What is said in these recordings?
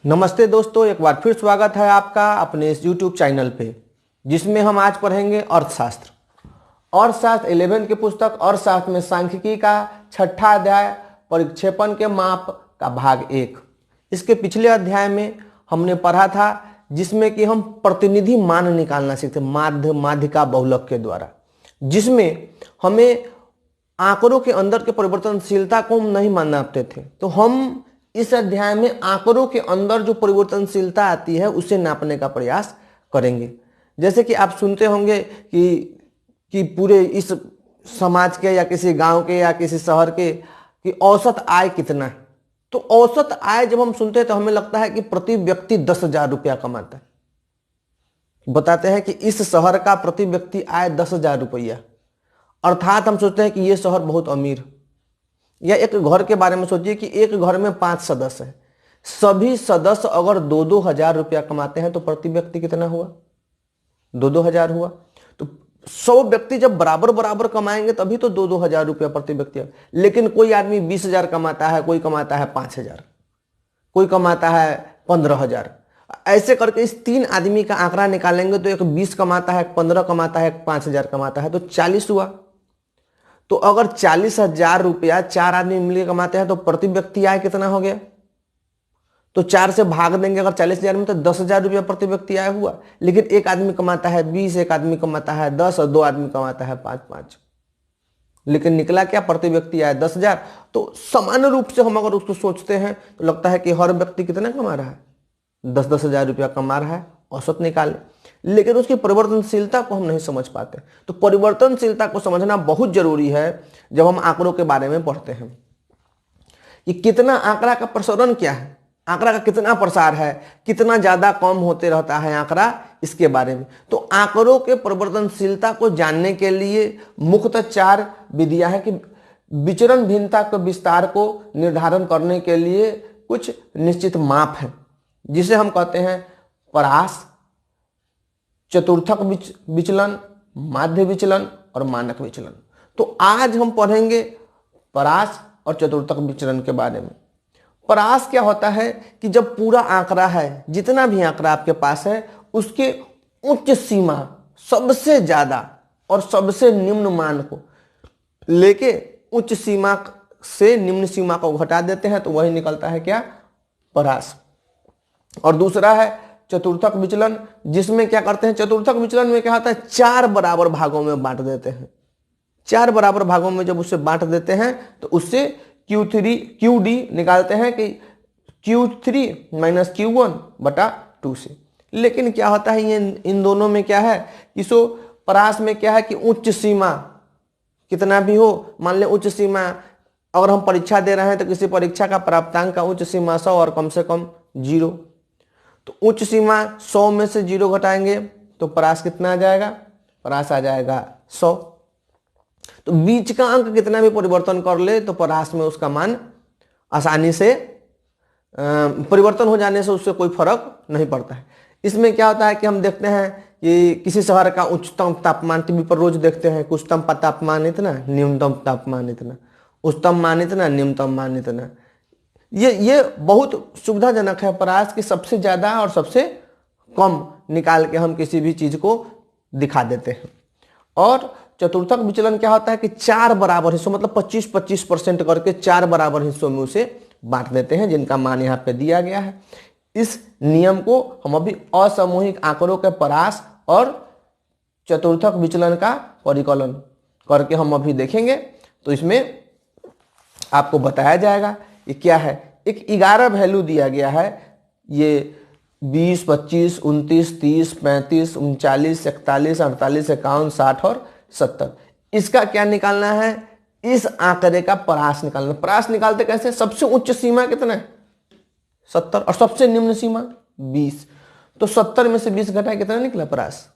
नमस्ते दोस्तों, एक बार फिर स्वागत है आपका अपने इस YouTube चैनल पे, जिसमें हम आज पढ़ेंगे अर्थशास्त्र। अर्थशास्त्र 11th की पुस्तक अर्थशास्त्र में सांख्यिकी का छठा अध्याय परिक्षेपण के माप का भाग 1। इसके पिछले अध्याय में हमने पढ़ा था जिसमें कि हम प्रतिनिधि मान निकालना सीखते माध्यिका बहुलक के द्वारा, जिसमें हमें आंकड़ों के अंदर के परिवर्तनशीलता को हम नहीं मानते थे। तो हम इस अध्याय में आंकड़ों के अंदर जो परिवर्तनशीलता आती है उसे नापने का प्रयास करेंगे। जैसे कि आप सुनते होंगे कि पूरे इस समाज के या किसी गांव के या किसी शहर के कि औसत आय कितना है। तो औसत आय जब हम सुनते हैं तो हमें लगता है कि प्रति व्यक्ति 10,000 रुपया कमाता है। बताते हैं कि इस शहर का प्रति व्यक्ति आय 10,000 रुपया, अर्थात हम सोचते हैं कि यह शहर बहुत अमीर। या एक घर के बारे में सोचिए कि एक घर में 5 सदस्य हैं, सभी सदस्य अगर 2-2 हजार रुपया कमाते हैं तो प्रति व्यक्ति कितना हुआ? 2-2 हजार हुआ। तो 100 व्यक्ति जब बराबर बराबर कमाएंगे तभी तो 2-2 हजार रुपया प्रति व्यक्ति। लेकिन कोई आदमी 20,000 कमाता है, कोई कमाता है 5,000, कोई कमाता है 15,000। ऐसे करके इस 3 आदमी का आंकड़ा निकालेंगे तो एक 20 कमाता है, एक 15 कमाता है, एक 5,000 कमाता है, तो 40 हुआ। तो अगर 40,000 रुपया 4 आदमी मिलकर कमाते हैं तो प्रति व्यक्ति आय कितना हो गया? तो 4 से भाग देंगे अगर 40,000 में तो 10,000 रुपया प्रति व्यक्ति आय हुआ। लेकिन एक आदमी कमाता है 20, एक आदमी कमाता है 10 और 2 आदमी कमाता है 5-5। लेकिन निकला क्या? प्रति व्यक्ति आय 10,000। तो सामान्य रूप से हम अगर उसको सोचते हैं तो लगता है कि हर व्यक्ति कितना कमा रहा है? 10-10 हजार रुपया कमा रहा है, औसत निकाले। लेकिन उसकी परिवर्तनशीलता को हम नहीं समझ पाते। तो परिवर्तनशीलता को समझना बहुत जरूरी है जब हम आंकड़ों के बारे में पढ़ते हैं कि कितना आंकड़ा का प्रसरण क्या है, आंकड़ा का कितना प्रसार है, कितना ज्यादा कम होते रहता है आंकड़ा, इसके बारे में। तो आंकड़ों के परिवर्तनशीलता को जानने के लिए मुख्यतः 4 विधियां हैं कि विचरण भिन्नता के विस्तार को निर्धारण करने के लिए कुछ निश्चित माप है, जिसे हम कहते हैं परास, चतुर्थक विचलन, माध्य विचलन और मानक विचलन। तो आज हम पढ़ेंगे परास और चतुर्थक विचलन के बारे में। परास क्या होता है कि जब पूरा आंकड़ा है, जितना भी आंकड़ा आपके पास है, उसके उच्च सीमा सबसे ज्यादा और सबसे निम्न मान को लेके उच्च सीमा से निम्न सीमा को घटा देते हैं तो वही निकलता है क्या? परास। और दूसरा है चतुर्थक विचलन, जिसमें क्या करते हैं? चतुर्थक विचलन में क्या होता है? 4 बराबर भागों में बांट देते हैं। 4 बराबर भागों में जब उसे बांट देते हैं तो उससे QD निकालते हैं कि Q3 - Q1/2 से। लेकिन क्या होता है, ये इन दोनों में क्या है कि परास में क्या है कि उच्च सीमा कितना भी हो, मान ले उच्च सीमा अगर हम परीक्षा दे रहे हैं तो किसी परीक्षा का प्राप्तांक का उच्च सीमा 100 और कम से कम 0। तो उच्च सीमा 100 में से 0 घटाएंगे तो परास कितना आ जाएगा? परास आ जाएगा 100। तो बीच का अंक कितना भी परिवर्तन कर ले तो परास में उसका मान आसानी से परिवर्तन हो जाने से उससे कोई फर्क नहीं पड़ता है। इसमें क्या होता है कि हम देखते हैं कि किसी शहर का उच्चतम तापमान टीवी पर रोज देखते हैं, उच्चतम तापमान इतना, न्यूनतम तापमान इतना, उच्चतम मान इतना, न्यूनतम मान इतना। ये बहुत सुविधाजनक है परास की, सबसे ज्यादा और सबसे कम निकाल के हम किसी भी चीज को दिखा देते हैं। और चतुर्थक विचलन क्या होता है कि 4 बराबर हिस्सों, मतलब 25-25% करके 4 बराबर हिस्सों में उसे बांट देते हैं, जिनका मान यहाँ पे दिया गया है। इस नियम को हम अभी असमूहिक आंकड़ों के परास और चतुर्थक विचलन का परिकलन करके हम अभी देखेंगे। तो इसमें आपको बताया जाएगा ये क्या है। एक 11 वैल्यू दिया गया है, ये 20, 25, 29, 30, 35, 39, 41, 48, 51, 60 और 70। इसका क्या निकालना है? इस आंकड़े का परास निकालना। परास निकालते कैसे? सबसे उच्च सीमा कितना है? 70 और सबसे निम्न सीमा 20। तो 70 में से 20 घटाए कितना निकला? परास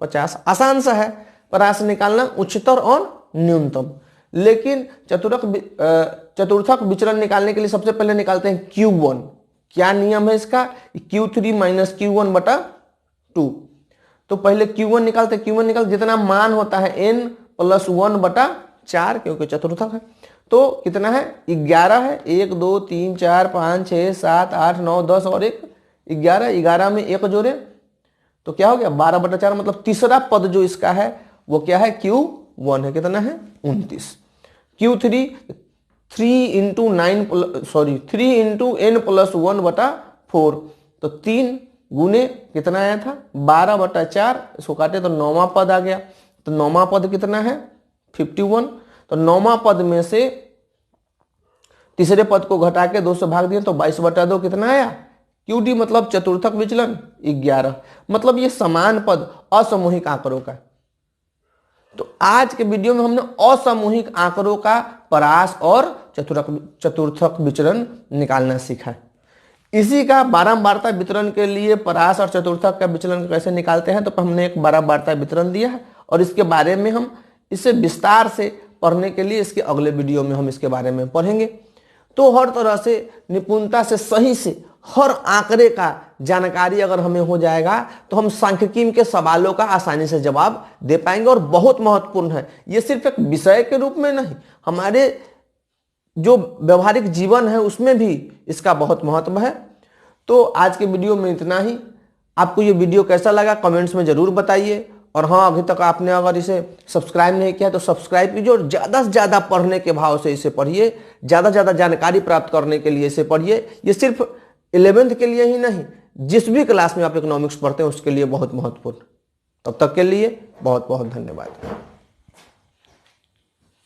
50। आसान सा है परास निकालना, उच्चतर और न्यूनतम। लेकिन चतुर्थक विचलन निकालने के लिए सबसे पहले निकालते हैं Q1। क्या नियम है इसका? Q3 - Q1/2। तो पहले Q1 निकालते हैं। Q1 निकाल जितना मान होता है n + 1/4, क्योंकि चतुर्थक है। तो कितना है 11 है, 1 2 3 4 5 6 7 8 9 10 और 1 11, 11 में 1 जोड़े तो क्या हो गया 12/4, मतलब तीसरा पद जो इसका है वो क्या है Q1 है, कितना है 29। Q3 3 × n+1/4, तो 3 गुने कितना आया था 12/4, इसको काटे तो 9वां पद आ गया, तो 9वां पद कितना है 51, तो 9वां पद में से तीसरे पद को घटा के 2 से भाग दिया तो 22/2 कितना आया QD, मतलब चतुर्थक विचलन 11, मतलब ये समान पद असमूहिक आंकड़ों का। तो आज के वीडियो में हमने असामूहिक आंकड़ों का परास और चतुर्थक विचलन निकालना सीखा है। इसी का बारंबारता वितरण के लिए परास और चतुर्थक का विचलन कैसे निकालते हैं, तो हमने एक बारंबारता वितरण दिया है और इसके बारे में हम इसे विस्तार से पढ़ने के लिए इसके अगले वीडियो में हम इसके बारे में पढ़ेंगे। तो हर तरह से निपुणता से सही से हर आंकड़े का जानकारी अगर हमें हो जाएगा तो हम सांख्यिकी के सवालों का आसानी से जवाब दे पाएंगे। और बहुत महत्वपूर्ण है, ये सिर्फ एक विषय के रूप में नहीं, हमारे जो व्यवहारिक जीवन है उसमें भी इसका बहुत महत्व है। तो आज के वीडियो में इतना ही। आपको ये वीडियो कैसा लगा कमेंट्स में जरूर बताइए। और हाँ, अभी तक आपने अगर इसे सब्सक्राइब नहीं किया तो सब्सक्राइब कीजिए और ज़्यादा से ज़्यादा पढ़ने के भाव से इसे पढ़िए, ज़्यादा से ज़्यादा जानकारी प्राप्त करने के लिए इसे पढ़िए। ये सिर्फ 11th के लिए ही नहीं, जिस भी क्लास में आप इकोनॉमिक्स पढ़ते हैं उसके लिए बहुत महत्वपूर्ण। तब तक के लिए बहुत बहुत धन्यवाद।